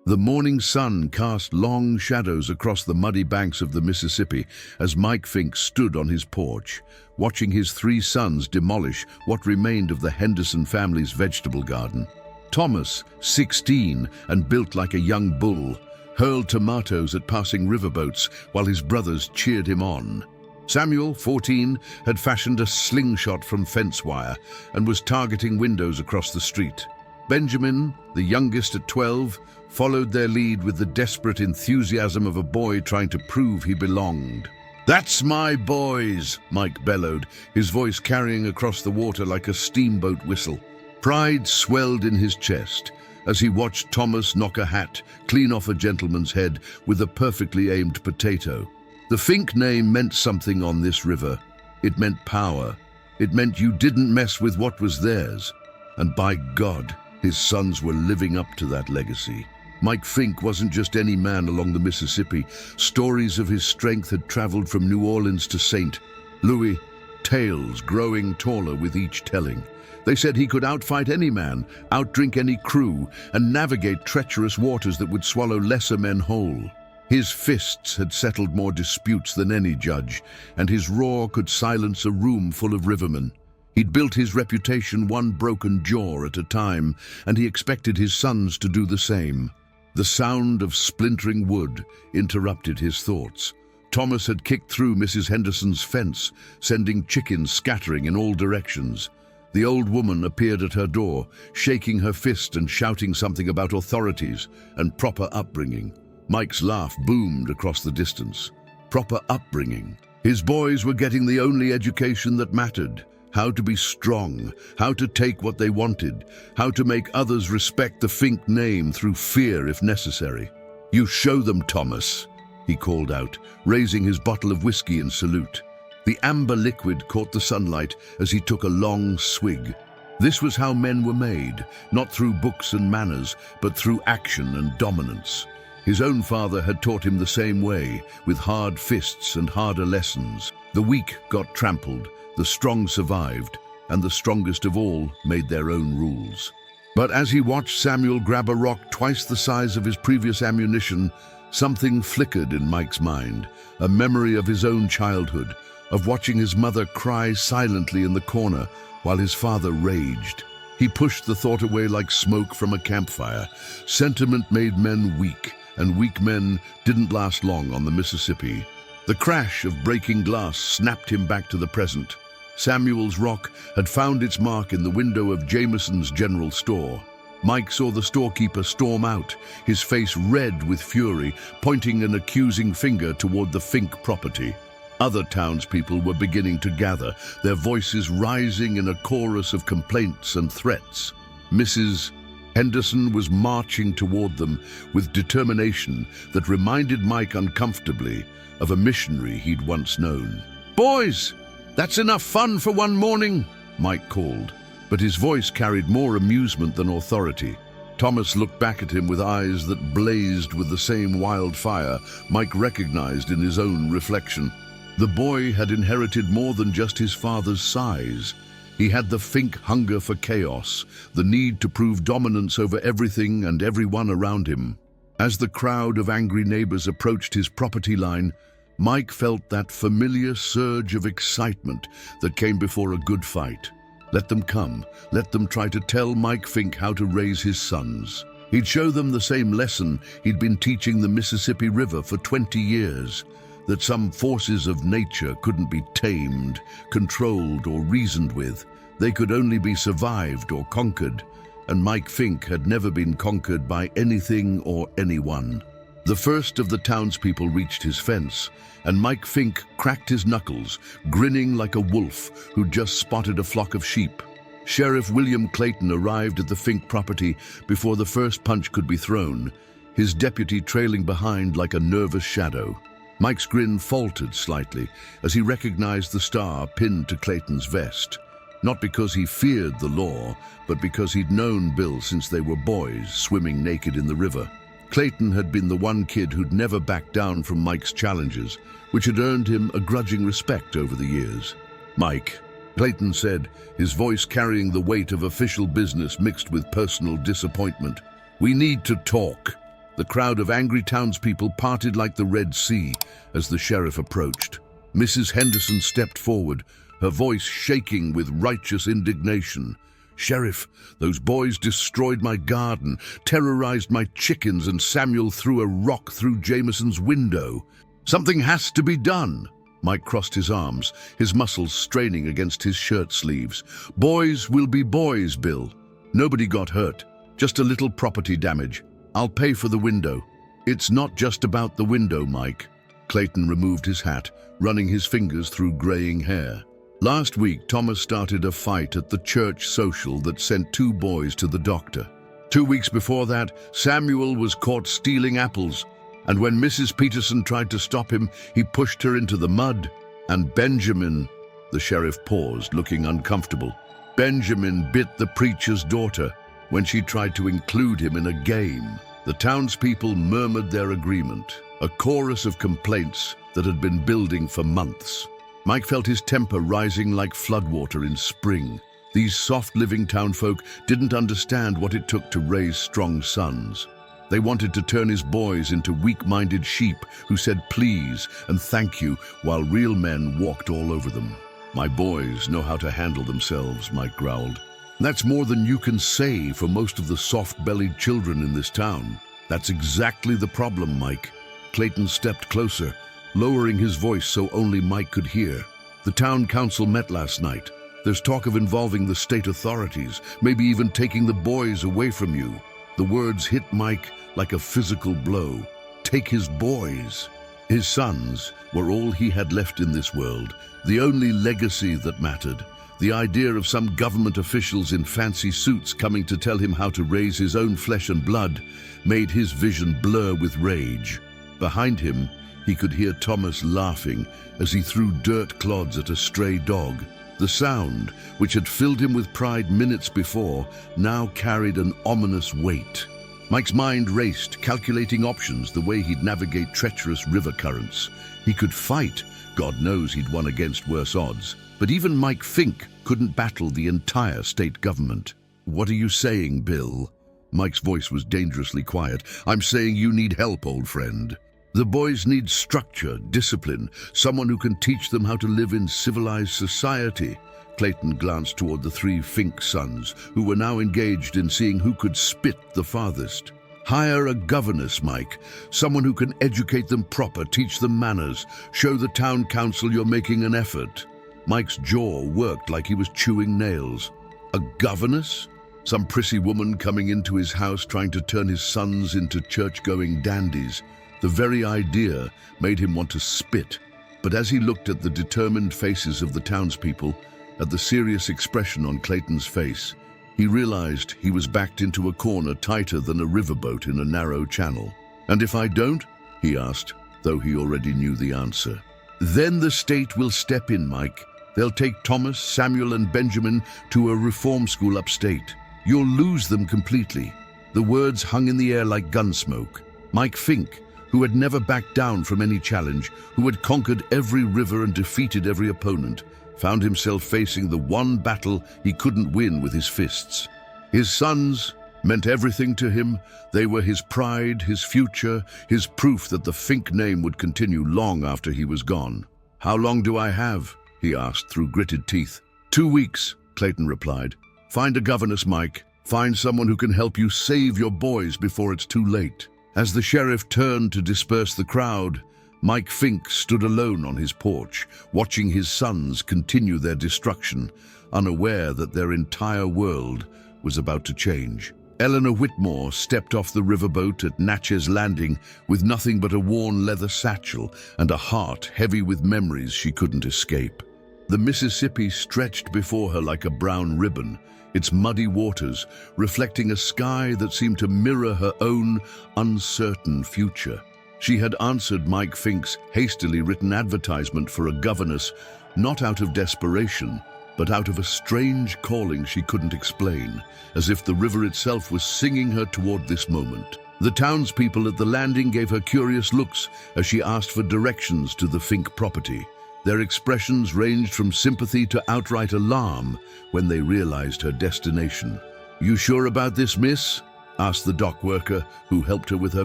The morning sun cast long shadows across the muddy banks of the Mississippi as Mike Fink stood on his porch, watching his 3 sons demolish what remained of the Henderson family's vegetable garden. Thomas, 16 and built like a young bull, hurled tomatoes at passing riverboats while his brothers cheered him on. Samuel, 14, had fashioned a slingshot from fence wire and was targeting windows across the street. Benjamin, the youngest at 12, followed their lead with the desperate enthusiasm of a boy trying to prove he belonged. "That's my boys," Mike bellowed, his voice carrying across the water like a steamboat whistle. Pride swelled in his chest as he watched Thomas knock a hat clean off a gentleman's head with a perfectly aimed potato. The Fink name meant something on this river. It meant power. It meant you didn't mess with what was theirs. And by God, his sons were living up to that legacy. Mike Fink wasn't just any man along the Mississippi. Stories of his strength had traveled from New Orleans to St. Louis, tales growing taller with each telling. They said he could outfight any man, outdrink any crew, and navigate treacherous waters that would swallow lesser men whole. His fists had settled more disputes than any judge, and his roar could silence a room full of rivermen. He'd built his reputation one broken jaw at a time, and he expected his sons to do the same. The sound of splintering wood interrupted his thoughts. Thomas had kicked through Mrs. Henderson's fence, sending chickens scattering in all directions. The old woman appeared at her door, shaking her fist and shouting something about authorities and proper upbringing. Mike's laugh boomed across the distance. Proper upbringing. His boys were getting the only education that mattered. How to be strong, how to take what they wanted, how to make others respect the Fink name through fear if necessary. "You show them, Thomas," he called out, raising his bottle of whiskey in salute. The amber liquid caught the sunlight as he took a long swig. This was how men were made, not through books and manners, but through action and dominance. His own father had taught him the same way, with hard fists and harder lessons. The weak got trampled, the strong survived, and the strongest of all made their own rules. But as he watched Samuel grab a rock twice the size of his previous ammunition, something flickered in Mike's mind, a memory of his own childhood, of watching his mother cry silently in the corner while his father raged. He pushed the thought away like smoke from a campfire. Sentiment made men weak, and weak men didn't last long on the Mississippi. The crash of breaking glass snapped him back to the present. Samuel's rock had found its mark in the window of Jameson's general store. Mike saw the storekeeper storm out, his face red with fury, pointing an accusing finger toward the Fink property. Other townspeople were beginning to gather, their voices rising in a chorus of complaints and threats. Mrs. Henderson was marching toward them with determination that reminded Mike uncomfortably of a missionary he'd once known. "Boys, that's enough fun for one morning," Mike called, but his voice carried more amusement than authority. Thomas looked back at him with eyes that blazed with the same wild fire Mike recognized in his own reflection. The boy had inherited more than just his father's size. He had the Fink hunger for chaos, the need to prove dominance over everything and everyone around him. As the crowd of angry neighbors approached his property line, Mike felt that familiar surge of excitement that came before a good fight. Let them come. Let them try to tell Mike Fink how to raise his sons. He'd show them the same lesson he'd been teaching the Mississippi River for 20 years, that some forces of nature couldn't be tamed, controlled, or reasoned with. They could only be survived or conquered, and Mike Fink had never been conquered by anything or anyone. The first of the townspeople reached his fence, and Mike Fink cracked his knuckles, grinning like a wolf who'd just spotted a flock of sheep. Sheriff William Clayton arrived at the Fink property before the first punch could be thrown, his deputy trailing behind like a nervous shadow. Mike's grin faltered slightly as he recognized the star pinned to Clayton's vest. Not because he feared the law, but because he'd known Bill since they were boys, swimming naked in the river. Clayton had been the one kid who'd never backed down from Mike's challenges, which had earned him a grudging respect over the years. "Mike," Clayton said, his voice carrying the weight of official business mixed with personal disappointment, "we need to talk." The crowd of angry townspeople parted like the Red Sea as the sheriff approached. Mrs. Henderson stepped forward, her voice shaking with righteous indignation. "Sheriff, those boys destroyed my garden, terrorized my chickens, and Samuel threw a rock through Jameson's window. Something has to be done." Mike crossed his arms, his muscles straining against his shirt sleeves. "Boys will be boys, Bill. Nobody got hurt, just a little property damage. I'll pay for the window." "It's not just about the window, Mike." Clayton removed his hat, running his fingers through graying hair. "Last week, Thomas started a fight at the church social that sent 2 boys to the doctor. 2 weeks before that, Samuel was caught stealing apples, and when Mrs. Peterson tried to stop him, he pushed her into the mud. And Benjamin," the sheriff paused, looking uncomfortable, "Benjamin bit the preacher's daughter when she tried to include him in a game." The townspeople murmured their agreement, a chorus of complaints that had been building for months. Mike felt his temper rising like floodwater in spring. These soft-living townfolk didn't understand what it took to raise strong sons. They wanted to turn his boys into weak-minded sheep who said please and thank you while real men walked all over them. "My boys know how to handle themselves," Mike growled. "That's more than you can say for most of the soft-bellied children in this town." "That's exactly the problem, Mike." Clayton stepped closer, lowering his voice so only Mike could hear. "The town council met last night. There's talk of involving the state authorities, maybe even taking the boys away from you." The words hit Mike like a physical blow. Take his boys. His sons were all he had left in this world, the only legacy that mattered. The idea of some government officials in fancy suits coming to tell him how to raise his own flesh and blood made his vision blur with rage. Behind him, he could hear Thomas laughing as he threw dirt clods at a stray dog. The sound, which had filled him with pride minutes before, now carried an ominous weight. Mike's mind raced, calculating options, the way he'd navigate treacherous river currents. He could fight. God knows he'd won against worse odds. But even Mike Fink couldn't battle the entire state government. "What are you saying, Bill?" Mike's voice was dangerously quiet. "I'm saying you need help, old friend. The boys need structure, discipline, someone who can teach them how to live in civilized society." Clayton glanced toward the 3 Fink sons, who were now engaged in seeing who could spit the farthest. "Hire a governess, Mike, someone who can educate them proper, teach them manners, show the town council you're making an effort." Mike's jaw worked like he was chewing nails. A governess? Some prissy woman coming into his house trying to turn his sons into church-going dandies. The very idea made him want to spit. But as he looked at the determined faces of the townspeople, at the serious expression on Clayton's face, he realized he was backed into a corner tighter than a riverboat in a narrow channel. "And if I don't?" he asked, though he already knew the answer. "Then the state will step in, Mike. They'll take Thomas, Samuel, and Benjamin to a reform school upstate. You'll lose them completely." The words hung in the air like gunsmoke. Mike Fink, who had never backed down from any challenge, who had conquered every river and defeated every opponent, found himself facing the one battle he couldn't win with his fists. His sons meant everything to him. They were his pride, his future, his proof that the Fink name would continue long after he was gone. "How long do I have?" he asked through gritted teeth. 2 weeks, Clayton replied. "Find a governess, Mike. Find someone who can help you save your boys before it's too late." As the sheriff turned to disperse the crowd, Mike Fink stood alone on his porch, watching his sons continue their destruction, unaware that their entire world was about to change. Eleanor Whitmore stepped off the riverboat at Natchez Landing with nothing but a worn leather satchel and a heart heavy with memories she couldn't escape. The Mississippi stretched before her like a brown ribbon, its muddy waters reflecting a sky that seemed to mirror her own uncertain future. She had answered Mike Fink's hastily written advertisement for a governess, not out of desperation, but out of a strange calling she couldn't explain, as if the river itself was singing her toward this moment. The townspeople at the landing gave her curious looks as she asked for directions to the Fink property. Their expressions ranged from sympathy to outright alarm when they realized her destination. "You sure about this, miss?" asked the dock worker who helped her with her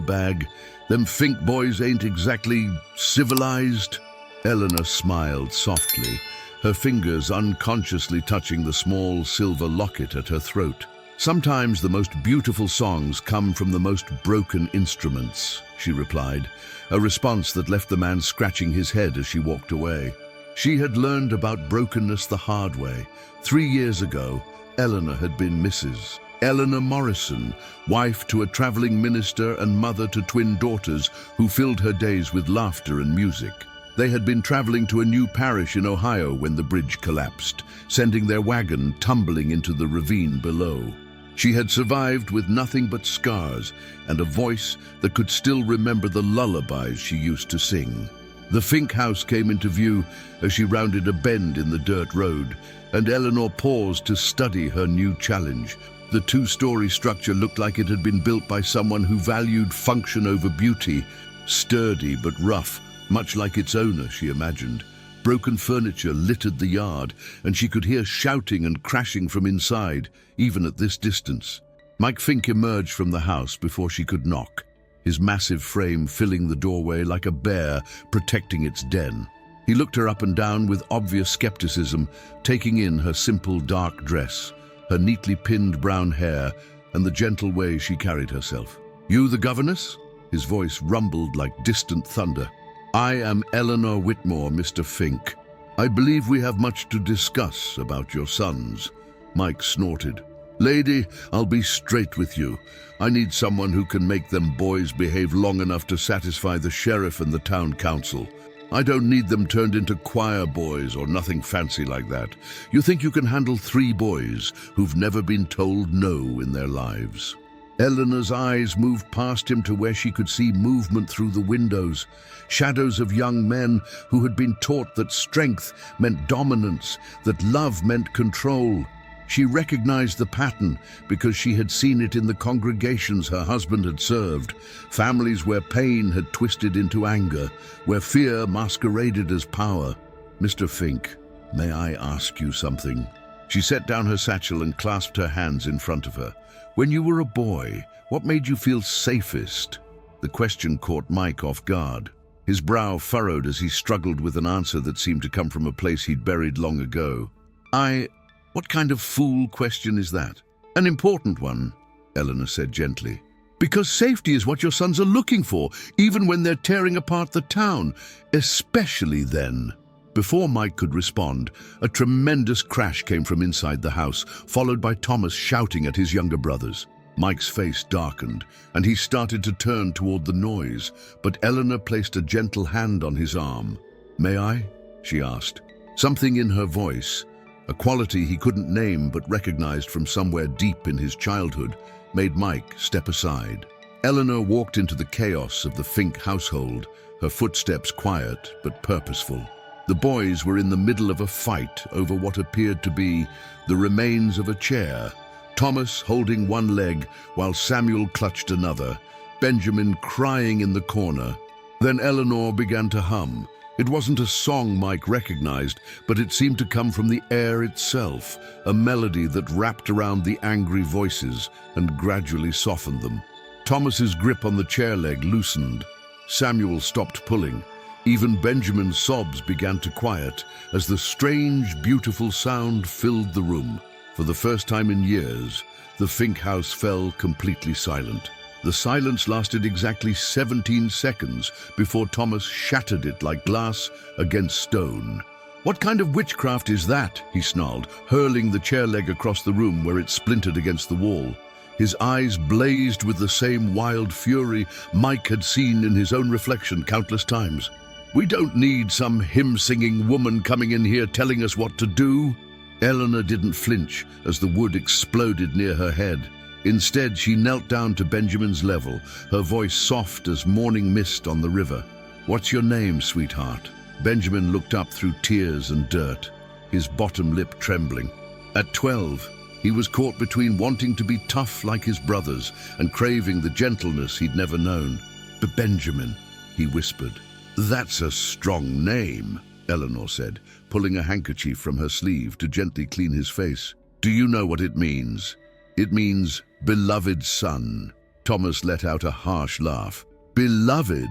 bag. Them Fink boys ain't exactly civilized. Eleanor smiled softly, her fingers unconsciously touching the small silver locket at her throat. Sometimes the most beautiful songs come from the most broken instruments, she replied, a response that left the man scratching his head as she walked away. She had learned about brokenness the hard way. 3 years ago, Eleanor had been Mrs. Eleanor Morrison, wife to a traveling minister and mother to twin daughters who filled her days with laughter and music. They had been traveling to a new parish in Ohio when the bridge collapsed, sending their wagon tumbling into the ravine below. She had survived with nothing but scars and a voice that could still remember the lullabies she used to sing. The Fink house came into view as she rounded a bend in the dirt road, and Eleanor paused to study her new challenge. The 2-story structure looked like it had been built by someone who valued function over beauty, sturdy but rough, much like its owner, she imagined. Broken furniture littered the yard, and she could hear shouting and crashing from inside, even at this distance. Mike Fink emerged from the house before she could knock, his massive frame filling the doorway like a bear protecting its den. He looked her up and down with obvious skepticism, taking in her simple dark dress, her neatly pinned brown hair, and the gentle way she carried herself. "You the governess?" His voice rumbled like distant thunder. "I am Eleanor Whitmore, Mr. Fink. I believe we have much to discuss about your sons." Mike snorted. "Lady, I'll be straight with you. I need someone who can make them boys behave long enough to satisfy the sheriff and the town council. I don't need them turned into choir boys or nothing fancy like that. You think you can handle 3 boys who've never been told no in their lives?" Eleanor's eyes moved past him to where she could see movement through the windows, shadows of young men who had been taught that strength meant dominance, that love meant control. She recognized the pattern because she had seen it in the congregations her husband had served, families where pain had twisted into anger, where fear masqueraded as power. "Mr. Fink, may I ask you something?" She set down her satchel and clasped her hands in front of her. "When you were a boy, what made you feel safest?" The question caught Mike off guard. His brow furrowed as he struggled with an answer that seemed to come from a place he'd buried long ago. What kind of fool question is that?" "An important one," Eleanor said gently. "Because safety is what your sons are looking for, even when they're tearing apart the town, especially then." Before Mike could respond, a tremendous crash came from inside the house, followed by Thomas shouting at his younger brothers. Mike's face darkened, and he started to turn toward the noise, but Eleanor placed a gentle hand on his arm. "May I?" she asked. Something in her voice, a quality he couldn't name but recognized from somewhere deep in his childhood, made Mike step aside. Eleanor walked into the chaos of the Fink household, her footsteps quiet but purposeful. The boys were in the middle of a fight over what appeared to be the remains of a chair, Thomas holding one leg while Samuel clutched another, Benjamin crying in the corner. Then Eleanor began to hum. It wasn't a song Mike recognized, but it seemed to come from the air itself, a melody that wrapped around the angry voices and gradually softened them. Thomas's grip on the chair leg loosened. Samuel stopped pulling. Even Benjamin's sobs began to quiet as the strange, beautiful sound filled the room. For the first time in years, the Fink house fell completely silent. The silence lasted exactly 17 seconds before Thomas shattered it like glass against stone. "What kind of witchcraft is that?" he snarled, hurling the chair leg across the room where it splintered against the wall. His eyes blazed with the same wild fury Mike had seen in his own reflection countless times. "We don't need some hymn-singing woman coming in here telling us what to do." Eleanor didn't flinch as the wood exploded near her head. Instead, she knelt down to Benjamin's level, her voice soft as morning mist on the river. "What's your name, sweetheart?" Benjamin looked up through tears and dirt, his bottom lip trembling. At 12, he was caught between wanting to be tough like his brothers and craving the gentleness he'd never known. "But Benjamin," he whispered. "That's a strong name," Eleanor said, pulling a handkerchief from her sleeve to gently clean his face. "Do you know what it means?" "It means beloved son. Thomas let out a harsh laugh. Beloved?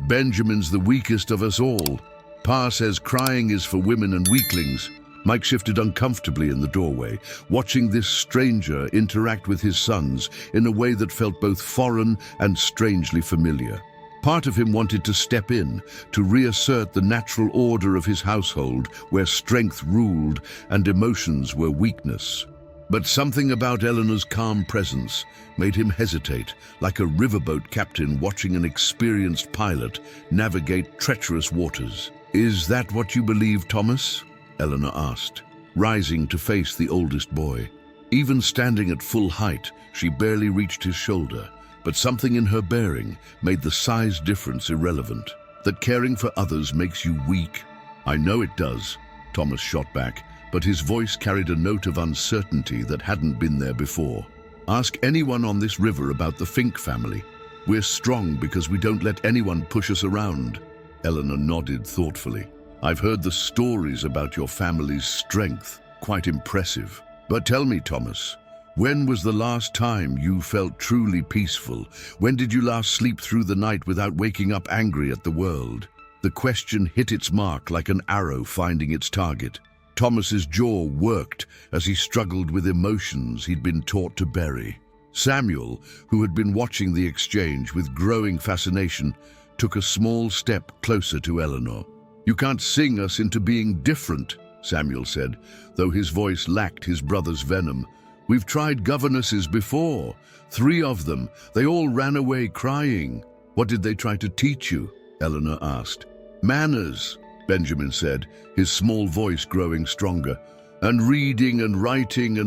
Benjamin's the weakest of us all. Pa says crying is for women and weaklings. Mike shifted uncomfortably in the doorway, watching this stranger interact with his sons in a way that felt both foreign and strangely familiar. Part of him wanted to step in, to reassert the natural order of his household, where strength ruled and emotions were weakness. But something about Eleanor's calm presence made him hesitate, like a riverboat captain watching an experienced pilot navigate treacherous waters. "Is that what you believe, Thomas?" Eleanor asked, rising to face the oldest boy. Even standing at full height, she barely reached his shoulder, but something in her bearing made the size difference irrelevant. "That caring for others makes you weak." "I know it does," Thomas shot back, but his voice carried a note of uncertainty that hadn't been there before. "Ask anyone on this river about the Fink family. We're strong because we don't let anyone push us around." Eleanor nodded thoughtfully. "I've heard the stories about your family's strength, quite impressive. But tell me, Thomas, when was the last time you felt truly peaceful? When did you last sleep through the night without waking up angry at the world?" The question hit its mark like an arrow finding its target. Thomas's jaw worked as he struggled with emotions he'd been taught to bury. Samuel, who had been watching the exchange with growing fascination, took a small step closer to Eleanor. "You can't sing us into being different," Samuel said, though his voice lacked his brother's venom. "We've tried governesses before. 3 of them. They all ran away crying." "What did they try to teach you?" Eleanor asked. "Manners," Benjamin said, his small voice growing stronger. "And reading and writing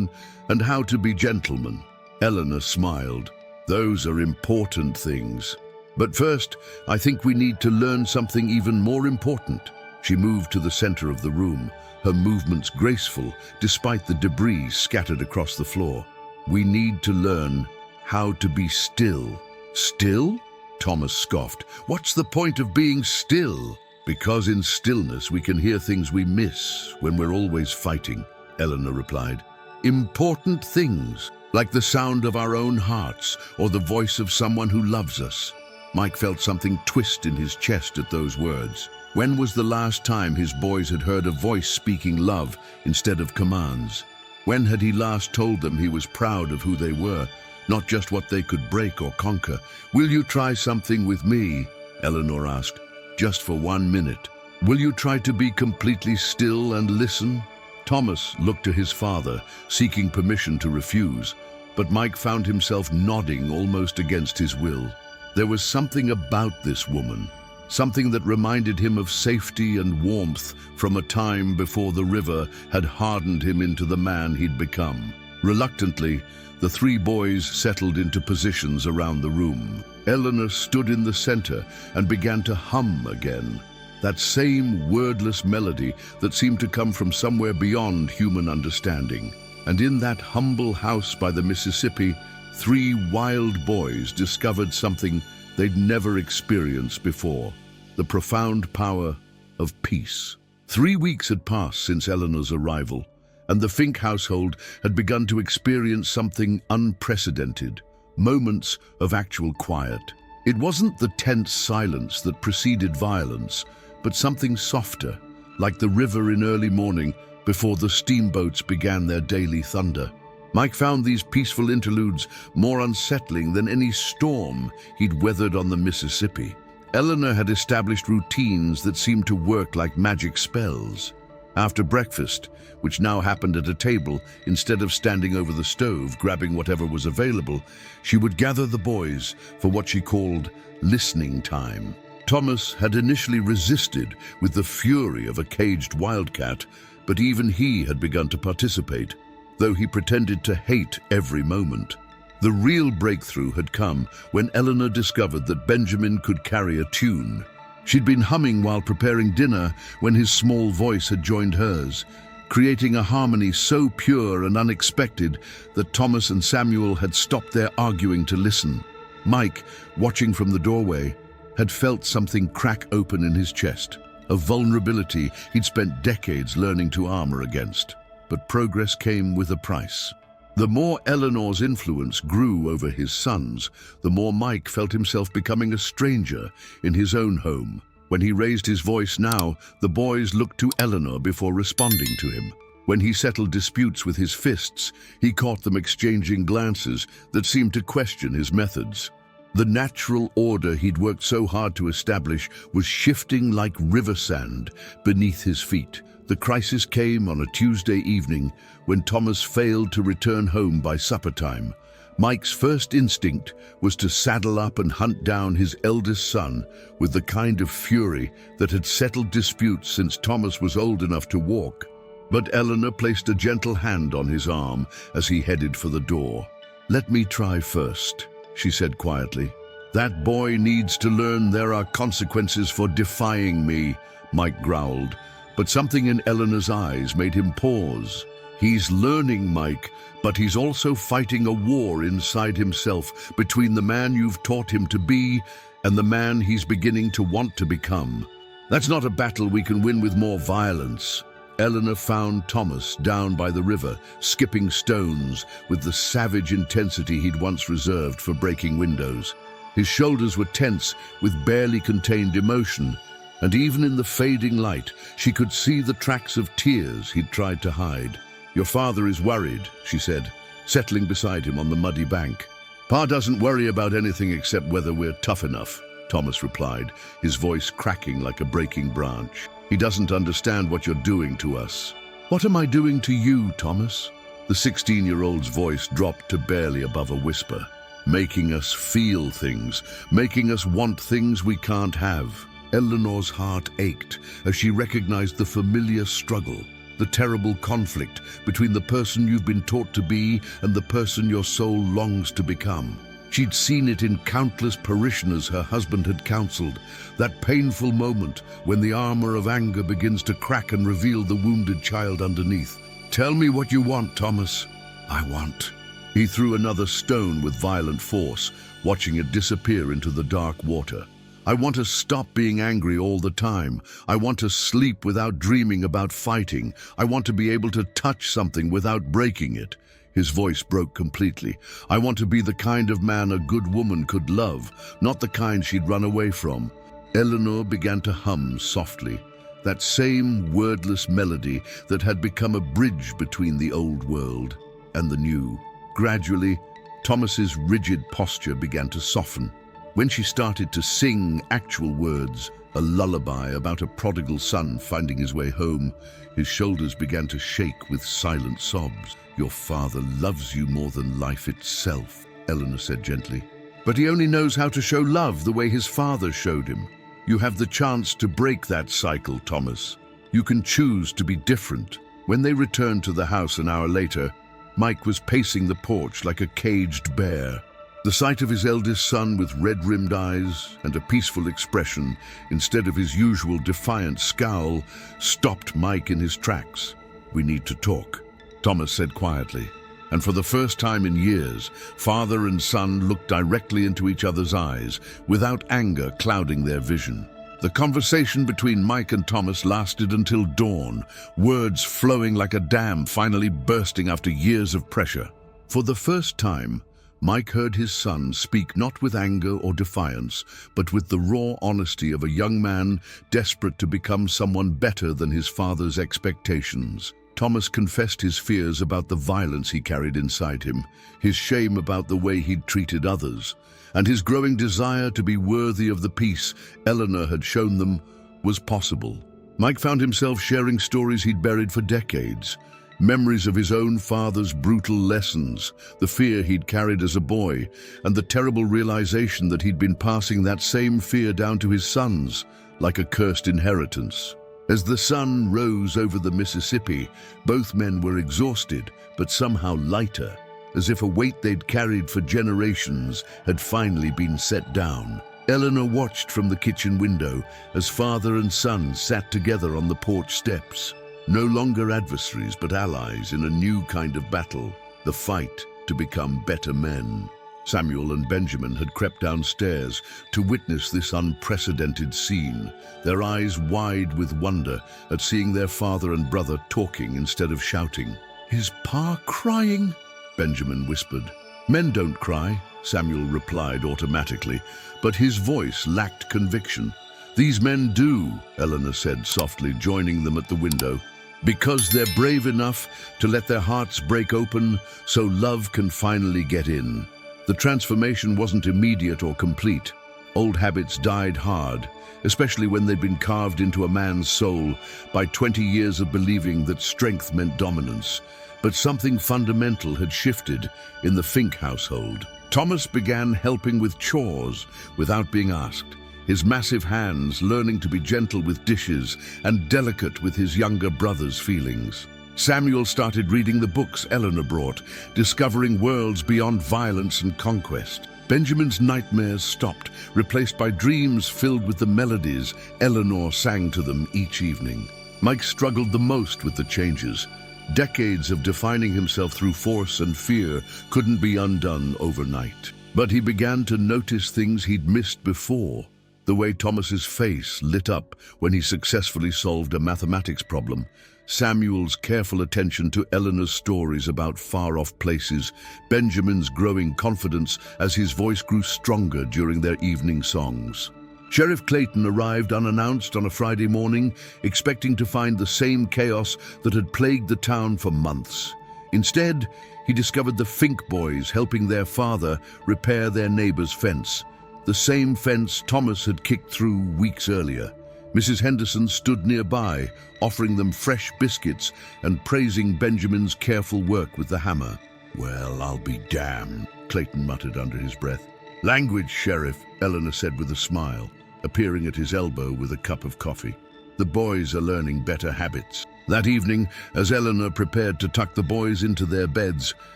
and how to be gentlemen." Eleanor smiled. "Those are important things. But first, I think we need to learn something even more important." She moved to the center of the room, her movements graceful despite the debris scattered across the floor. "We need to learn how to be still." "Still?" Thomas scoffed. "What's the point of being still?" "Because in stillness we can hear things we miss when we're always fighting," Eleanor replied. "Important things, like the sound of our own hearts or the voice of someone who loves us." Mike felt something twist in his chest at those words. When was the last time his boys had heard a voice speaking love instead of commands? When had he last told them he was proud of who they were, not just what they could break or conquer? "Will you try something with me?" Eleanor asked. "Just for 1 minute. Will you try to be completely still and listen?" Thomas looked to his father, seeking permission to refuse, but Mike found himself nodding almost against his will. There was something about this woman, something that reminded him of safety and warmth from a time before the river had hardened him into the man he'd become. Reluctantly, the 3 boys settled into positions around the room. Eleanor stood in the center and began to hum again, that same wordless melody that seemed to come from somewhere beyond human understanding. And in that humble house by the Mississippi, 3 wild boys discovered something they'd never experienced before: the profound power of peace. 3 weeks had passed since Eleanor's arrival, and the Fink household had begun to experience something unprecedented, moments of actual quiet. It wasn't the tense silence that preceded violence, but something softer, like the river in early morning before the steamboats began their daily thunder. Mike found these peaceful interludes more unsettling than any storm he'd weathered on the Mississippi. Eleanor had established routines that seemed to work like magic spells. After breakfast, which now happened at a table instead of standing over the stove grabbing whatever was available, she would gather the boys for what she called listening time. Thomas had initially resisted with the fury of a caged wildcat, but even he had begun to participate, though he pretended to hate every moment. The real breakthrough had come when Eleanor discovered that Benjamin could carry a tune. She'd been humming while preparing dinner when his small voice had joined hers, creating a harmony so pure and unexpected that Thomas and Samuel had stopped their arguing to listen. Mike, watching from the doorway, had felt something crack open in his chest, a vulnerability he'd spent decades learning to armor against. But progress came with a price. The more Eleanor's influence grew over his sons, the more Mike felt himself becoming a stranger in his own home. When he raised his voice now, the boys looked to Eleanor before responding to him. When he settled disputes with his fists, he caught them exchanging glances that seemed to question his methods. The natural order he'd worked so hard to establish was shifting like river sand beneath his feet. The crisis came on a Tuesday evening when Thomas failed to return home by supper time. Mike's first instinct was to saddle up and hunt down his eldest son with the kind of fury that had settled disputes since Thomas was old enough to walk. But Eleanor placed a gentle hand on his arm as he headed for the door. "Let me try first," she said quietly. "That boy needs to learn there are consequences for defying me," Mike growled. But something in Eleanor's eyes made him pause. "He's learning, Mike, but he's also fighting a war inside himself between the man you've taught him to be and the man he's beginning to want to become. That's not a battle we can win with more violence." Eleanor found Thomas down by the river, skipping stones with the savage intensity he'd once reserved for breaking windows. His shoulders were tense with barely contained emotion, and even in the fading light, she could see the tracks of tears he'd tried to hide. "Your father is worried," she said, settling beside him on the muddy bank. "Pa doesn't worry about anything except whether we're tough enough," Thomas replied, his voice cracking like a breaking branch. "He doesn't understand what you're doing to us." "What am I doing to you, Thomas?" The 16-year-old's voice dropped to barely above a whisper. "Making us feel things, making us want things we can't have." Eleanor's heart ached as she recognized the familiar struggle, the terrible conflict between the person you've been taught to be and the person your soul longs to become. She'd seen it in countless parishioners her husband had counseled, that painful moment when the armor of anger begins to crack and reveal the wounded child underneath. "Tell me what you want, Thomas." "I want." He threw another stone with violent force, watching it disappear into the dark water. "I want to stop being angry all the time. I want to sleep without dreaming about fighting. I want to be able to touch something without breaking it." His voice broke completely. "I want to be the kind of man a good woman could love, not the kind she'd run away from." Eleanor began to hum softly, that same wordless melody that had become a bridge between the old world and the new. Gradually, Thomas's rigid posture began to soften. When she started to sing actual words, a lullaby about a prodigal son finding his way home, his shoulders began to shake with silent sobs. "Your father loves you more than life itself," Eleanor said gently. "But he only knows how to show love the way his father showed him. You have the chance to break that cycle, Thomas. You can choose to be different." When they returned to the house an hour later, Mike was pacing the porch like a caged bear. The sight of his eldest son with red-rimmed eyes and a peaceful expression instead of his usual defiant scowl stopped Mike in his tracks. "We need to talk," Thomas said quietly. And for the first time in years, father and son looked directly into each other's eyes, without anger clouding their vision. The conversation between Mike and Thomas lasted until dawn, words flowing like a dam finally bursting after years of pressure. For the first time, Mike heard his son speak not with anger or defiance, but with the raw honesty of a young man desperate to become someone better than his father's expectations. Thomas confessed his fears about the violence he carried inside him, his shame about the way he'd treated others, and his growing desire to be worthy of the peace Eleanor had shown them was possible. Mike found himself sharing stories he'd buried for decades, memories of his own father's brutal lessons, the fear he'd carried as a boy, and the terrible realization that he'd been passing that same fear down to his sons, like a cursed inheritance. As the sun rose over the Mississippi, both men were exhausted, but somehow lighter, as if a weight they'd carried for generations had finally been set down. Eleanor watched from the kitchen window as father and son sat together on the porch steps, no longer adversaries but allies in a new kind of battle, the fight to become better men. Samuel and Benjamin had crept downstairs to witness this unprecedented scene, their eyes wide with wonder at seeing their father and brother talking instead of shouting. "Is Pa crying?" Benjamin whispered. Men don't cry, Samuel replied automatically, but his voice lacked conviction. These men do, Eleanor said softly, joining them at the window, because they're brave enough to let their hearts break open so love can finally get in. The transformation wasn't immediate or complete. Old habits died hard, especially when they'd been carved into a man's soul by 20 years of believing that strength meant dominance. But something fundamental had shifted in the Fink household. Thomas began helping with chores without being asked, his massive hands learning to be gentle with dishes and delicate with his younger brother's feelings. Samuel started reading the books Eleanor brought, discovering worlds beyond violence and conquest. Benjamin's nightmares stopped, replaced by dreams filled with the melodies Eleanor sang to them each evening. Mike struggled the most with the changes. Decades of defining himself through force and fear couldn't be undone overnight. But he began to notice things he'd missed before. The way Thomas's face lit up when he successfully solved a mathematics problem, Samuel's careful attention to Eleanor's stories about far-off places, Benjamin's growing confidence as his voice grew stronger during their evening songs. Sheriff Clayton arrived unannounced on a Friday morning, expecting to find the same chaos that had plagued the town for months. Instead, he discovered the Fink boys helping their father repair their neighbor's fence, the same fence Thomas had kicked through weeks earlier. Mrs. Henderson stood nearby, offering them fresh biscuits and praising Benjamin's careful work with the hammer. "Well, I'll be damned," Clayton muttered under his breath. "Language, Sheriff," Eleanor said with a smile, appearing at his elbow with a cup of coffee. "The boys are learning better habits." That evening, as Eleanor prepared to tuck the boys into their beds,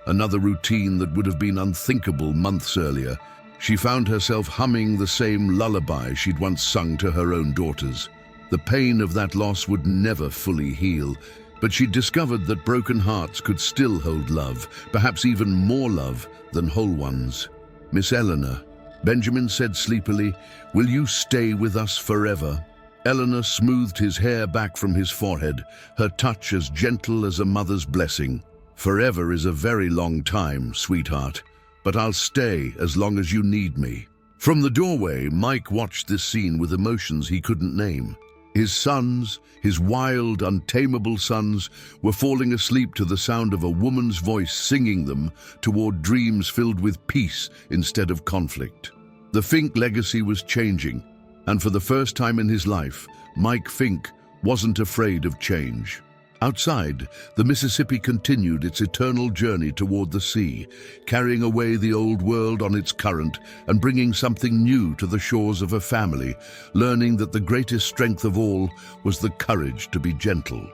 another routine that would have been unthinkable months earlier, she found herself humming the same lullaby she'd once sung to her own daughters. The pain of that loss would never fully heal, but she discovered that broken hearts could still hold love, perhaps even more love than whole ones. "Miss Eleanor," Benjamin said sleepily, "will you stay with us forever?" Eleanor smoothed his hair back from his forehead, her touch as gentle as a mother's blessing. "Forever is a very long time, sweetheart, but I'll stay as long as you need me." From the doorway, Mike watched this scene with emotions he couldn't name. His sons, his wild, untamable sons, were falling asleep to the sound of a woman's voice singing them toward dreams filled with peace instead of conflict. The Fink legacy was changing, and for the first time in his life, Mike Fink wasn't afraid of change. Outside, the Mississippi continued its eternal journey toward the sea, carrying away the old world on its current and bringing something new to the shores of a family, learning that the greatest strength of all was the courage to be gentle.